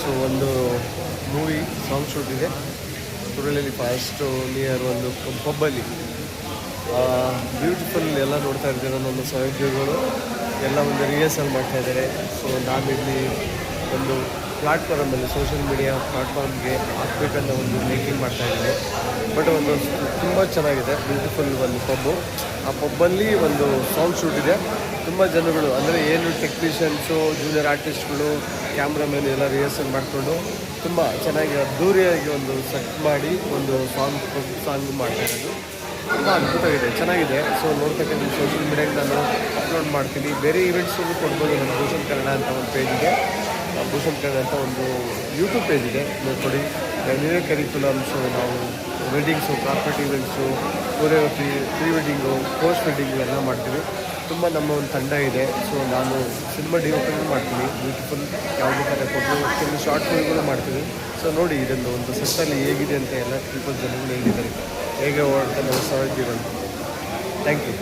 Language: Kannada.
ಸೊ ಒಂದು ಮೂವಿ ಸಾಂಗ್ ಶೂಟ್ ಇದೆ ಸುರಳಲ್ಲಿ ಫಾಸ್ಟು ನಿಯರ್ ಒಂದು ಪಬ್ಬಲ್ಲಿ. ಬ್ಯೂಟಿಫುಲ್ ಎಲ್ಲ ನೋಡ್ತಾ ಇದ್ದೀರ ನನ್ನ ಸಹೋದ್ಯೋಗಿಗಳು ಎಲ್ಲ ಒಂದು ರಿಹರ್ಸಲ್ ಮಾಡ್ತಾ ಇದ್ದಾರೆ. ಸೊ ನಾನಿಲ್ಲಿ ಒಂದು ಪ್ಲಾಟ್ಫಾರ್ಮಲ್ಲಿ ಸೋಷಿಯಲ್ ಮೀಡಿಯಾ ಪ್ಲಾಟ್ಫಾರ್ಮ್ಗೆ ಹಾಕ್ಬೇಕನ್ನೋ ಒಂದು ಮೇಕಿಂಗ್ ಮಾಡ್ತಾಯಿದ್ದೀನಿ. ಬಟ್ ಒಂದು ತುಂಬ ಚೆನ್ನಾಗಿದೆ, ಬ್ಯೂಟಿಫುಲ್ ಒಂದು ಪಬ್ಬು. ಆ ಪಬ್ಬಲ್ಲಿ ಒಂದು ಸಾಂಗ್ ಶೂಟ್ ಇದೆ. ತುಂಬ ಜನಗಳು ಅಂದರೆ ಏನು ಟೆಕ್ನಿಷಿಯನ್ಸು, ಜೂನಿಯರ್ ಆರ್ಟಿಸ್ಟ್ಗಳು, ಕ್ಯಾಮ್ರಾಮನ್ ಎಲ್ಲ ರಿಹರ್ಸಲ್ ಮಾಡಿಕೊಂಡು ತುಂಬ ಚೆನ್ನಾಗಿ ಅದ್ದೂರಿಯಾಗಿ ಒಂದು ಸೆಟ್ ಮಾಡಿ ಒಂದು ಸಾಂಗ್ ಮಾಡ್ತಾ ಇರೋದು. ತುಂಬ ಅದ್ಭುತವಾಗಿದೆ, ಚೆನ್ನಾಗಿದೆ. ಸೊ ನೋಡ್ತಕ್ಕಂಥ ಸೋಷಿಯಲ್ ಮೀಡಿಯಾಗೆ ನಾನು ಅಪ್ಲೋಡ್ ಮಾಡ್ತೀನಿ. ಬೇರೆ ಈವೆಂಟ್ಸಲ್ಲೂ ಕೊಡ್ಬೋದು. ನನ್ನ ಭೂಷಣ್ ಕನ್ನಡ ಅಂತ ಒಂದು ಪೇಜಿಗೆ, ಭೂಷಣ್ ಕನ್ನಡ ಅಂತ ಒಂದು ಯೂಟ್ಯೂಬ್ ಪೇಜ್ ಇದೆ, ನೋಡ್ಕೊಡಿ. ನ್ಯೂ ಕರಿಕ್ಯುಲಮ್ಸು, ನಾವು weddings, corporate events, choreography, pre wedding, post wedding ಎಲ್ಲ ಮಾಡ್ತೀವಿ. ತುಂಬ ನಮ್ಮ ಒಂದು ತಂಡ ಇದೆ. ಸೊ ನಾನು ಸಿನಿಮಾ ಡಿಒಪಿಗಳು ಮಾಡ್ತೀನಿ, ಬ್ಯೂಟಿಫುಲ್ ಯಾವುದೇ ಥರ ಕೊಟ್ಟು ಕೆಲವು ಶಾರ್ಟ್ ಮೂವಿಗಳು ಮಾಡ್ತೀನಿ. ಸೊ ನೋಡಿ ಇದನ್ನು ಒಂದು ಸೆಟ್ಟಲ್ಲಿ ಹೇಗಿದೆ ಅಂತ ಎಲ್ಲ ಪೀಪಲ್ ಜನಗಳು ಹೇಳಿದ್ದಾರೆ, ಹೇಗೆ ಓಡ್ತಾ ನಮ್ಮ ಸಹೋದ್ಯೋಗಿಗಳು. Thank you.